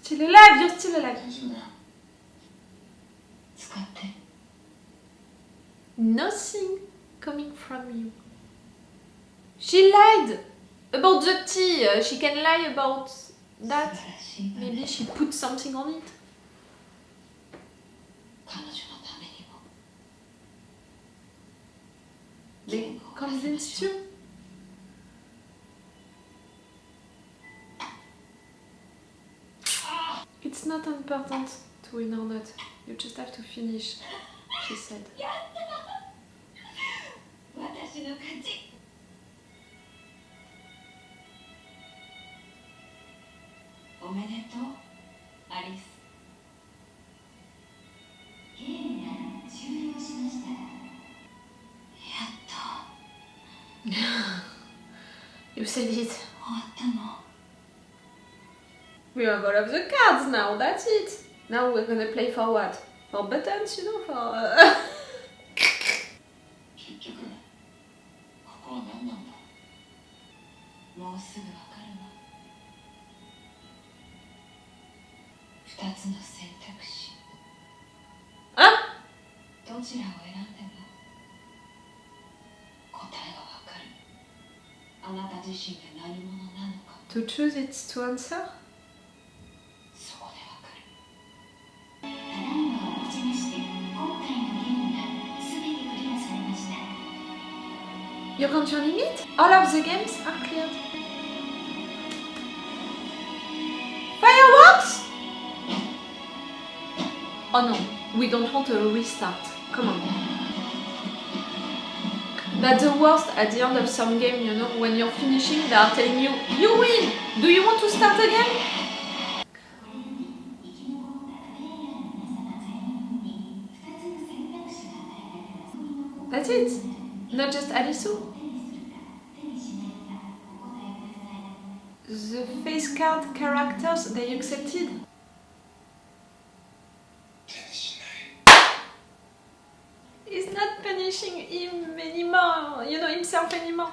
Still alive, you're still alive. Nothing coming from you. She lied about the tea. She can lie about that. Maybe she put something on it. They convinced you? It's not important to win or not. You just have to finish, she said. You said it. We have all of the cards now, that's it. Now we're gonna play for what? For buttons, you know, for... Huh? To choose, it's to answer? You count your limit? All of the games are cleared. Fireworks? Oh no, we don't want a restart. Come on. That's the worst at the end of some game, you know, when you're finishing, they are telling you, you win! Do you want to start again? That's it. Not just Arisu. The face card characters, they accepted. He's not punishing him anymore, you know, himself anymore.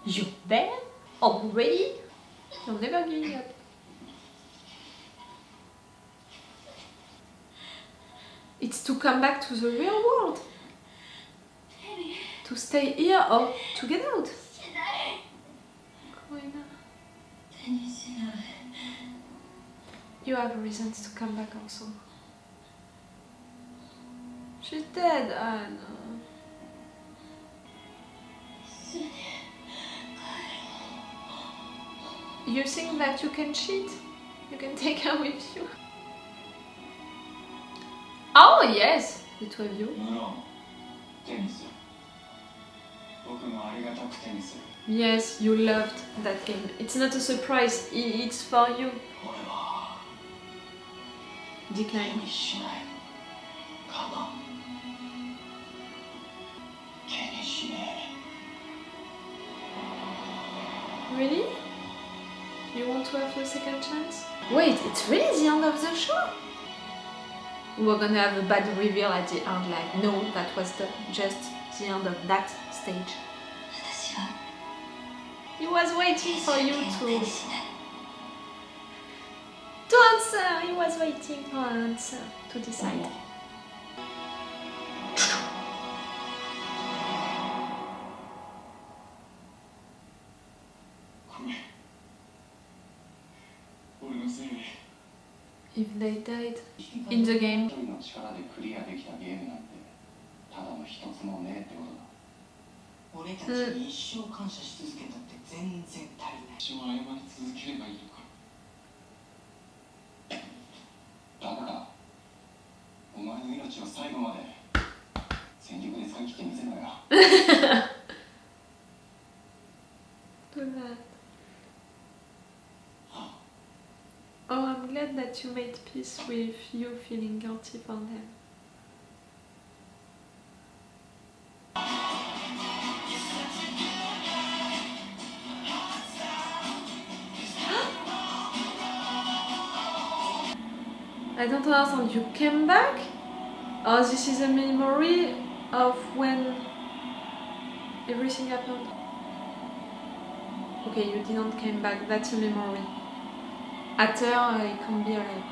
You there? Already? You're never giving up. It's to come back to the real world. To stay here or to get out. You have reasons to come back also. She's dead, I know. You think that you can cheat? You can take her with you? Oh yes, the two of you. Yes, you loved that game. It's not a surprise, it's for you. Decline. Really? You want to have a second chance? Wait, it's really the end of the show? We're gonna have a bad reveal at the end, like, no, that was just the end of that stage. He was waiting for you to answer. He was waiting for an answer to decide. If they died in the game. Do that. Oh, I'm glad that you made peace with you feeling guilty for them. I don't understand, you came back? Or this is a memory of when everything happened? Okay, you didn't come back, that's a memory. After, it can't be alive.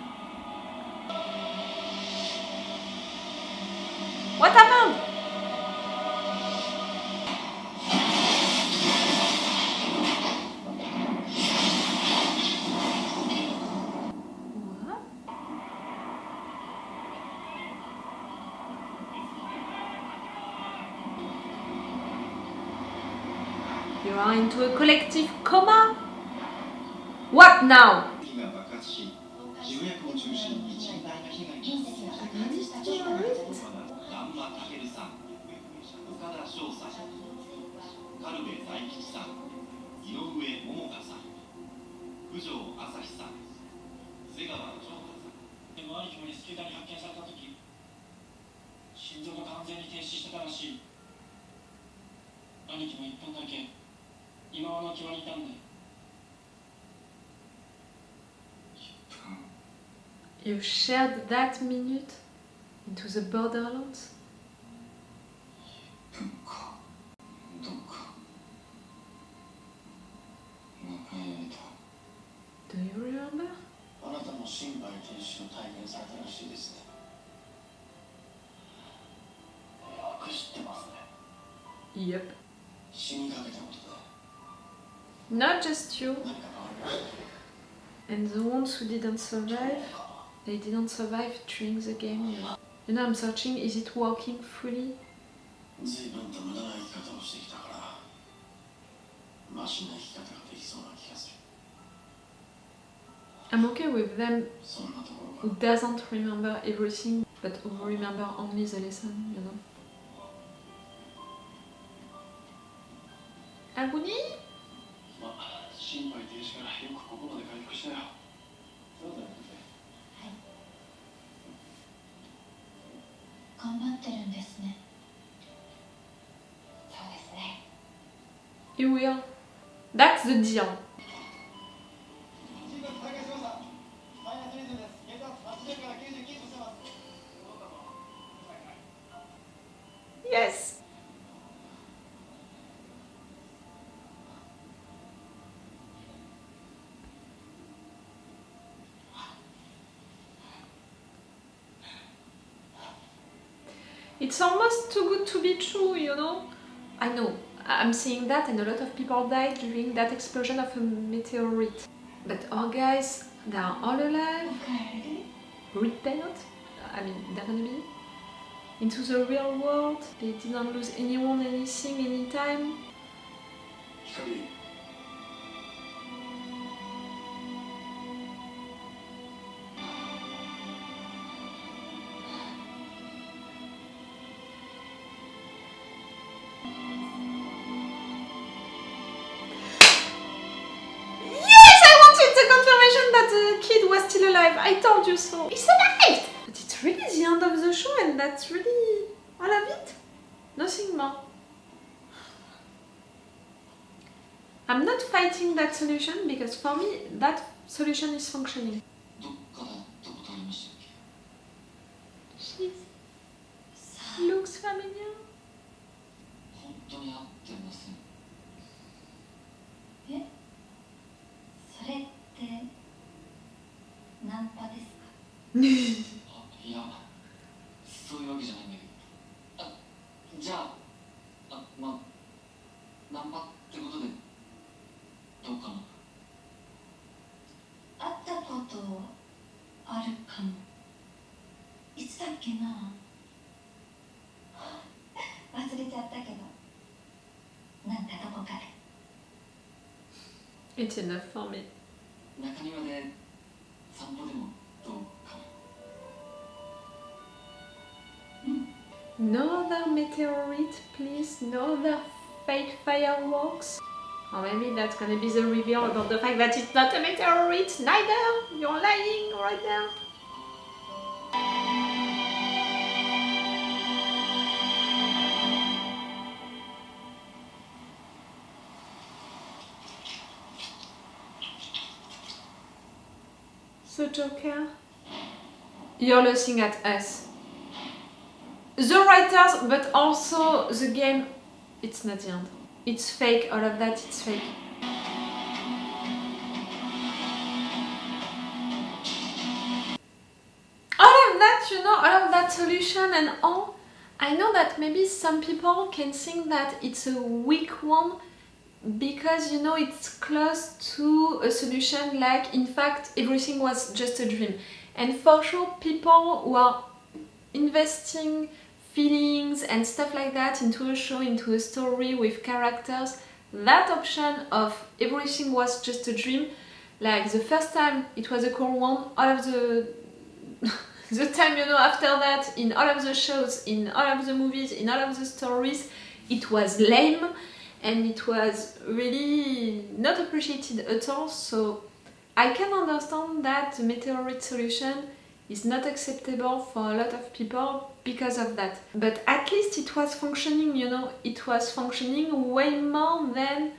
What happened? What? You are into a collective coma? What now? You shared that minute into the Borderlands? Do you remember? Yep. Not just you. And the ones who didn't survive, they didn't survive during the game. You know, I'm searching, is it working fully? I'm okay with them who doesn't remember everything, but who remember only the lesson, you know. Agony? You will. That's the deal. Yes. It's almost too good to be true, you know? I know, I'm seeing that and a lot of people died during that explosion of a meteorite. But our guys, they are all alive, repaired, I mean, they're gonna be into the real world. They didn't lose anyone, anything, anytime. That the kid was still alive. I told you so. He survived! But it's really the end of the show and that's really all of it. Nothing more. I'm not fighting that solution because for me that solution is functioning. She looks familiar. It's enough for me. No other meteorite, please. No other fake fireworks. Or maybe that's gonna be the reveal about the fact that it's not a meteorite. Neither! You're lying right there. So Joker, you're looking at us. The writers, but also the game, it's not the end. It's fake, all of that, it's fake. you know, all of that solution and all, I know that maybe some people can think that it's a weak one because, you know, it's close to a solution like, in fact, everything was just a dream. And for sure, people who are investing feelings and stuff like that into a show, into a story with characters, that option of everything was just a dream, like the first time it was a cool one, all of the the time, you know, after that, in all of the shows, in all of the movies, in all of the stories, it was lame and it was really not appreciated at all. So I can understand that the meteorite solution is not acceptable for a lot of people because of that. But at least it was functioning, you know, it was functioning way more than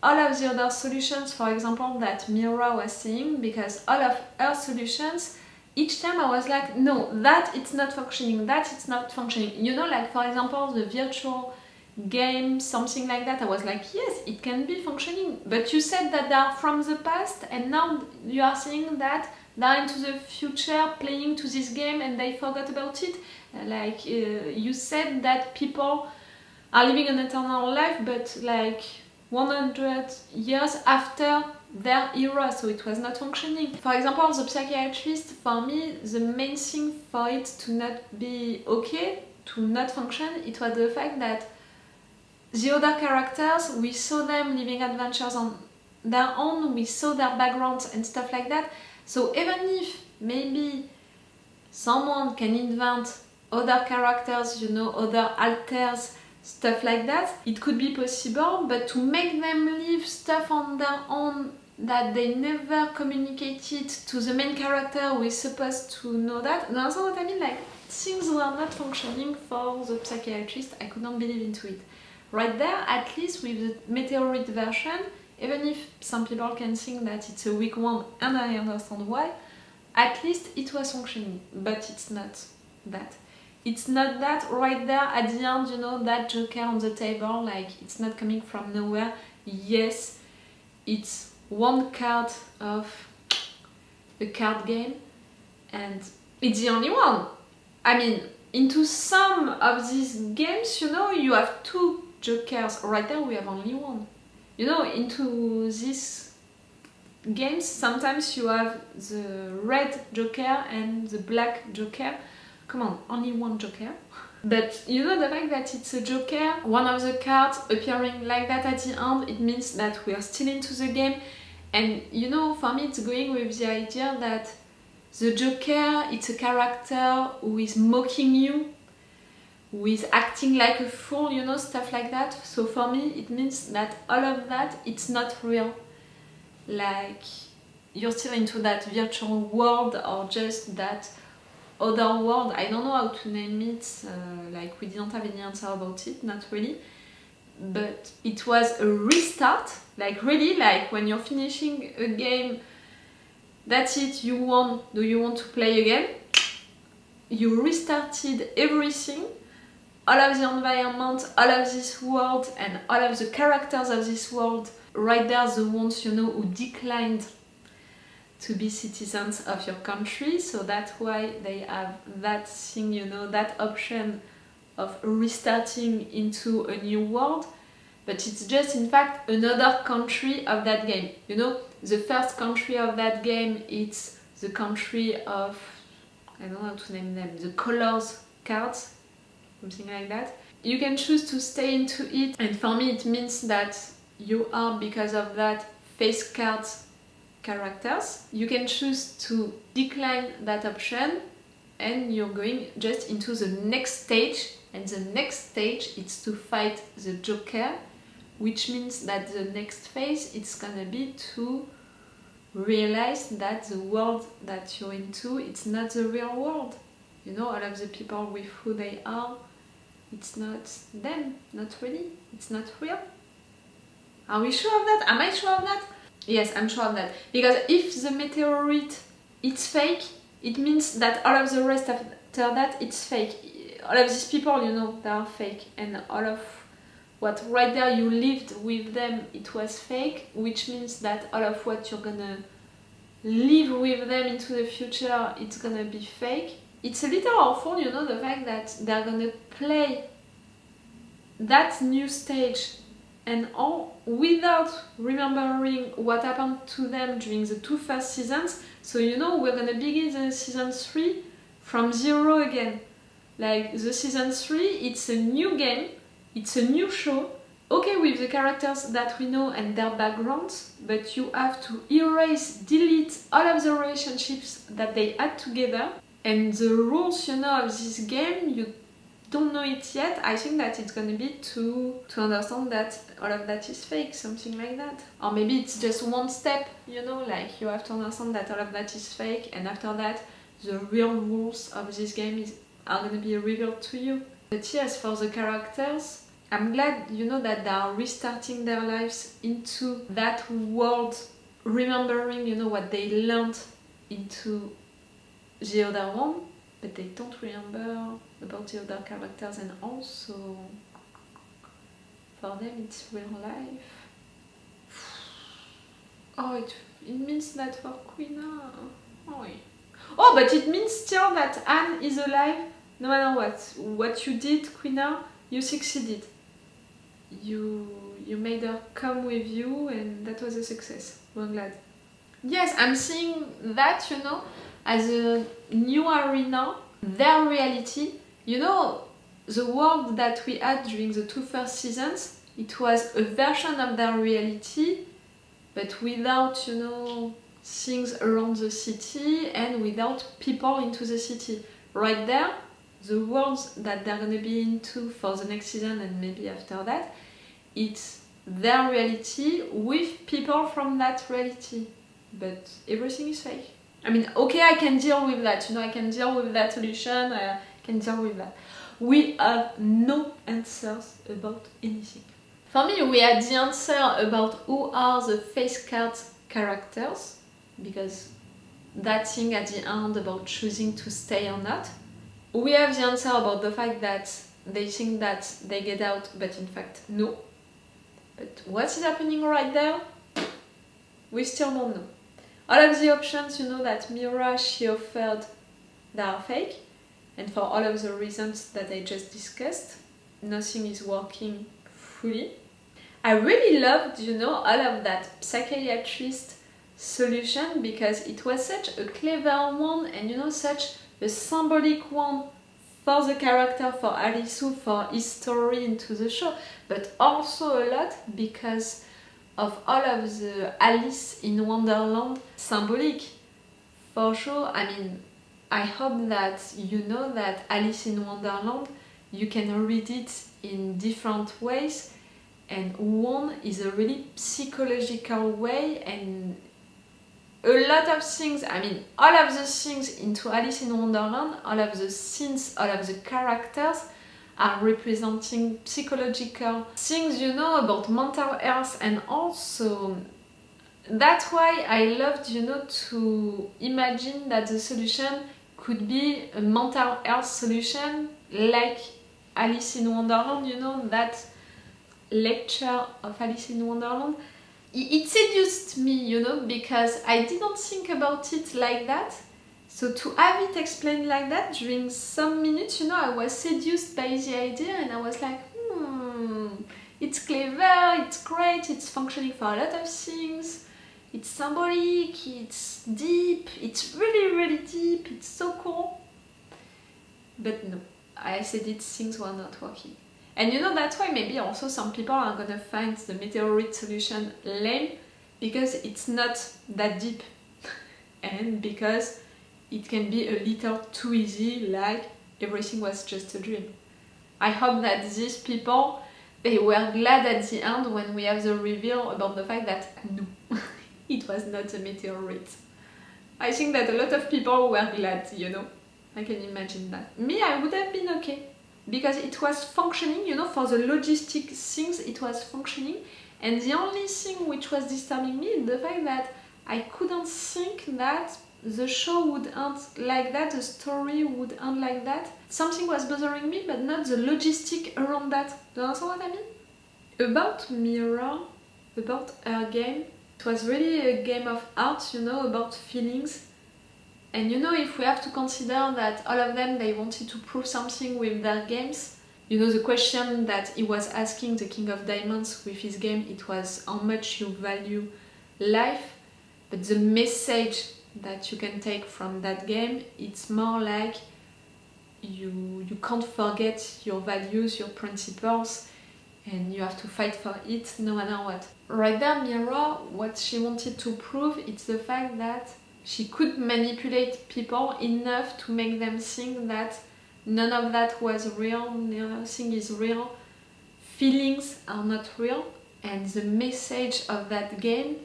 all of the other solutions, for example, that Mira was saying, because all of her solutions, each time I was like, no, that it's not functioning, that it's not functioning. You know, like for example, the virtual game, something like that, I was like, yes, it can be functioning. But you said that they are from the past and now you are saying that they're into the future playing to this game and they forgot about it. Like you said that people are living an eternal life, but like 100 years after their era, so it was not functioning. For example, the psychiatrist, for me, the main thing for it to not be okay, to not function, it was the fact that the other characters, we saw them living adventures on their own, we saw their backgrounds and stuff like that. So even if maybe someone can invent other characters, you know, other alters, stuff like that, it could be possible, but to make them live stuff on their own that they never communicated to the main character who is supposed to know that, you understand what I mean? Like, things were not functioning for the psychiatrist, I couldn't believe into it. Right there, at least with the meteorite version, even if some people can think that it's a weak one, and I understand why, at least it was functioning, but it's not that. It's not that right there at the end, you know, that joker on the table, like it's not coming from nowhere. Yes, it's one card of a card game and it's the only one. I mean, into some of these games, you know, you have two jokers. Right there we have only one. You know, into these games, sometimes you have the red joker and the black joker. Come on, only one joker. But you know, the fact that it's a joker, one of the cards appearing like that at the end, it means that we are still into the game. And you know, for me it's going with the idea that the joker, it's a character who is mocking you, who is acting like a fool, you know, stuff like that. So for me it means that all of that, it's not real. Like, you're still into that virtual world or just that other world, I don't know how to name it, like we didn't have any answer about it, not really. But it was a restart, like really, like when you're finishing a game, that's it, you won, do you want to play again? You restarted everything, all of the environment, all of this world and all of the characters of this world, right there, the ones, you know, who declined to be citizens of your country, so that's why they have that thing, you know, that option of restarting into a new world. But it's just in fact another country of that game. You know, the first country of that game, it's the country of, I don't know how to name them, the colors cards, something like that. You can choose to stay into it, and for me it means that you are, because of that, face cards characters. You can choose to decline that option and you're going just into the next stage, and the next stage is to fight the joker, which means that the next phase it's gonna be to realize that the world that you're into, it's not the real world. You know, all of the people with who they are, it's not them, not really, it's not real. Are we sure of that? Am I sure of that? Yes, I'm sure of that. Because if the meteorite it's fake, it means that all of the rest after that it's fake. All of these people, you know, they are fake, and all of what right there you lived with them, it was fake, which means that all of what you're gonna live with them into the future, it's gonna be fake. it's a little awful, you know, the fact that they're gonna play that new stage and all without remembering what happened to them during the two first seasons. So you know, we're gonna begin the season 3 from zero again. Like the season 3, it's a new game, it's a new show, okay, with the characters that we know and their backgrounds, but you have to erase, delete all of the relationships that they had together. And the rules, you know, of this game, you don't know it yet. I think that it's gonna be to understand that all of that is fake, something like that. Or maybe it's just one step, you know, like you have to understand that all of that is fake, and after that, the real rules of this game are gonna be revealed to you. But yes, for the characters, I'm glad, you know, that they are restarting their lives into that world, remembering, you know, what they learned into the other one, but they don't remember about the other characters, and also for them it's real life. Oh, it means that for Quina. Oh, but it means still that Anne is alive no matter what. What you did, Quina, you succeeded. You made her come with you, and that was a success. We're glad. Yes, I'm seeing that, you know, as a new arena, their reality. You know, the world that we had during the two first seasons, it was a version of their reality, but without, you know, things around the city and without people into the city. Right there, the worlds that they're gonna be into for the next season and maybe after that, it's their reality with people from that reality. But everything is fake. I mean, okay, I can deal with that, you know, I can deal with that solution, I can deal with that. We have no answers about anything. For me, we had the answer about who are the face card characters, because that thing at the end about choosing to stay or not. We have the answer about the fact that they think that they get out, but in fact, no. But what is happening right there? We still don't know. All of the options, you know, that Mira, she offered, they are fake. And for all of the reasons that I just discussed, nothing is working fully. I really loved, you know, all of that psychiatrist solution, because it was such a clever one and, you know, such a symbolic one for the character, for Arisu, for his story into the show, but also a lot because of all of the Alice in Wonderland symbolic. For sure, I mean, I hope that you know that Alice in Wonderland, you can read it in different ways, and one is a really psychological way, and a lot of things, I mean, all of the things into Alice in Wonderland, all of the scenes, all of the characters are representing psychological things, you know, about mental health, and also that's why I loved, you know, to imagine that the solution could be a mental health solution like Alice in Wonderland, you know, that lecture of Alice in Wonderland. It seduced me, you know, because I didn't think about it like that. So to have it explained like that during some minutes, you know, I was seduced by the idea, and I was like, it's clever, it's great, it's functioning for a lot of things, it's symbolic, it's deep, it's really, really deep, it's so cool. But no, I said it, things were not working. And you know, that's why maybe also some people are gonna find the meteorite solution lame, because it's not that deep and because it can be a little too easy, like everything was just a dream. I hope that these people, they were glad at the end when we have the reveal about the fact that no, it was not a meteorite. I think that a lot of people were glad, you know. I can imagine that. Me, I would have been okay, because it was functioning, you know, for the logistic things, it was functioning. And the only thing which was disturbing me is the fact that I couldn't think that the show would end like that, the story would end like that. Something was bothering me, but not the logistic around that. Do you understand what I mean? About Mira, about her game, it was really a game of art, you know, about feelings. And you know, if we have to consider that all of them, they wanted to prove something with their games, you know, the question that he was asking the King of Diamonds with his game, it was how much you value life, but the message that you can take from that game, it's more like you can't forget your values, your principles, and you have to fight for it no matter what. Right there, Mira, what she wanted to prove, it's the fact that she could manipulate people enough to make them think that none of that was real, nothing is real, feelings are not real, and the message of that game,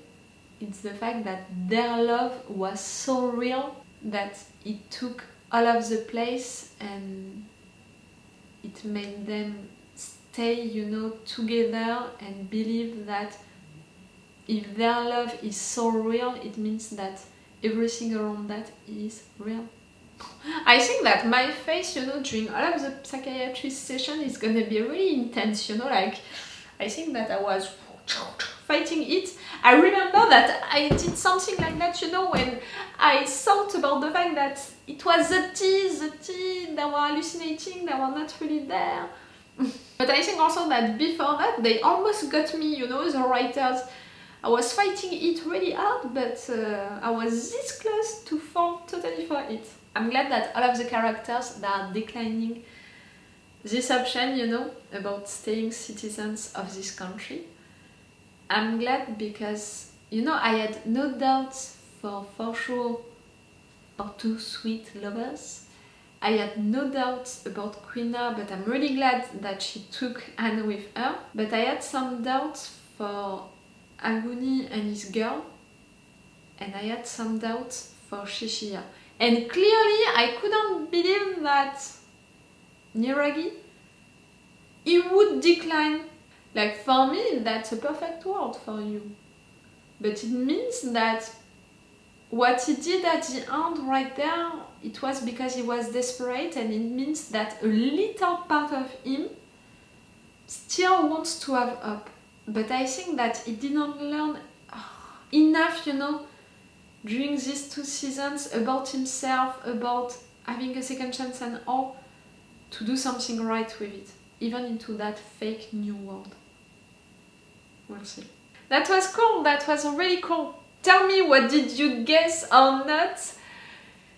it's the fact that their love was so real that it took all of the place and it made them stay, you know, together and believe that if their love is so real, it means that everything around that is real. I think that my face, you know, during all of the psychiatry session is gonna be really intense, you know, like I think that I was fighting it. I remember that I did something like that, you know, when I thought about the fact that it was the tea, they were hallucinating, they were not really there. But I think also that before that, they almost got me, you know, the writers. I was fighting it really hard, but I was this close to fall totally for it. I'm glad that all of the characters that are declining this option, you know, about staying citizens of this country. I'm glad because, you know, I had no doubts for sure our two sweet lovers. I had no doubts about Quina, but I'm really glad that she took Anne with her. But I had some doubts for Aguni and his girl, and I had some doubts for Shishiya. And clearly I couldn't believe that Niragi, he would decline. Like for me, that's a perfect word for you. But it means that what he did at the end right there, it was because he was desperate, and it means that a little part of him still wants to have hope. But I think that he didn't learn enough, you know, during these 2 seasons about himself, about having a second chance and all, to do something right with it, even into that fake new world. We'll see. That was cool, that was really cool. Tell me, what did you guess or not?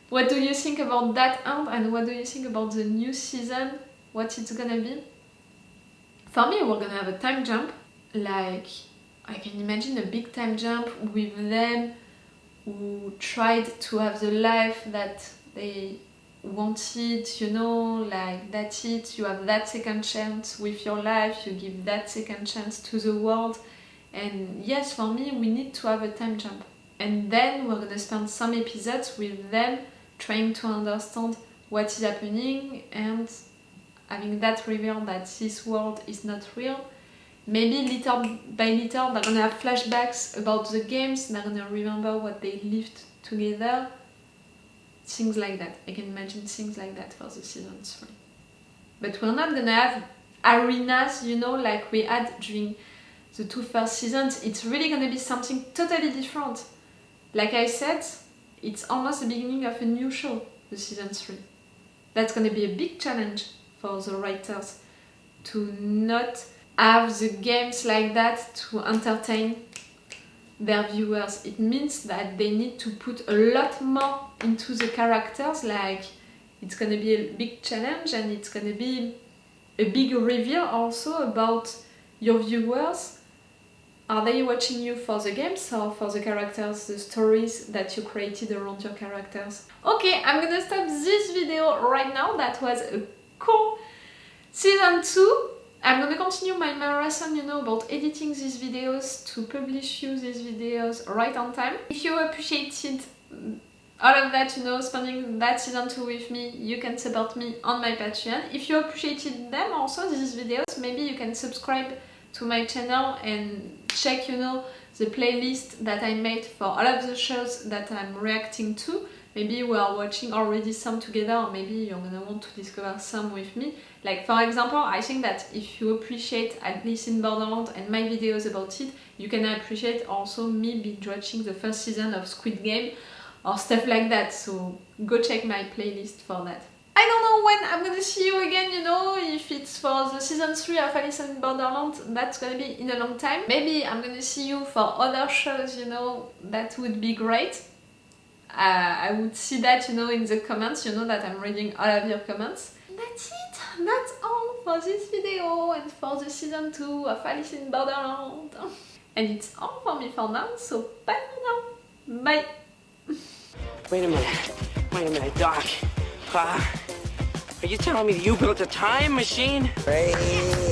What do you think about that end, and what do you think about the new season? What it's gonna be? For me, we're gonna have a time jump. Like, I can imagine a big time jump with them who tried to have the life that they wanted, you know, like that's it, you have that second chance with your life, you give that second chance to the world. And yes, for me, we need to have a time jump. And then we're gonna spend some episodes with them trying to understand what is happening and having that reveal that this world is not real. Maybe little by little they're gonna have flashbacks about the games, they're gonna remember what they lived together. Things like that. I can imagine things like that for the season 3. But we're not gonna have arenas, you know, like we had during the 2 first seasons. It's really gonna be something totally different. Like I said, it's almost the beginning of a new show, the season 3. That's gonna be a big challenge for the writers to not have the games like that to entertain their viewers. It means that they need to put a lot more into the characters. Like, it's gonna be a big challenge, and it's gonna be a big reveal also about your viewers. Are they watching you for the games or for the characters, the stories that you created around your characters? Okay, I'm gonna stop this video right now. That was a cool season 2. I'm gonna continue my marathon, you know, about editing these videos to publish you these videos right on time. If you appreciated all of that, you know, spending that season 2 with me, you can support me on my Patreon. If you appreciated them also, these videos, maybe you can subscribe to my channel and check, you know, the playlist that I made for all of the shows that I'm reacting to. Maybe we are watching already some together, or maybe you're gonna want to discover some with me. Like, for example, I think that if you appreciate at least in Borderland and my videos about it, you can appreciate also me binge watching the first season of Squid Game, or stuff like that, so go check my playlist for that. I don't know when I'm gonna see you again, you know, if it's for the season 3 of Alice in Borderland, that's gonna be in a long time. Maybe I'm gonna see you for other shows, you know, that would be great. I would see that, you know, in the comments, you know that I'm reading all of your comments. That's it! That's all for this video and for the season 2 of Alice in Borderland. And it's all for me for now, so bye for now. Bye! Wait a minute, Doc. Are you telling me you built a time machine? Crazy.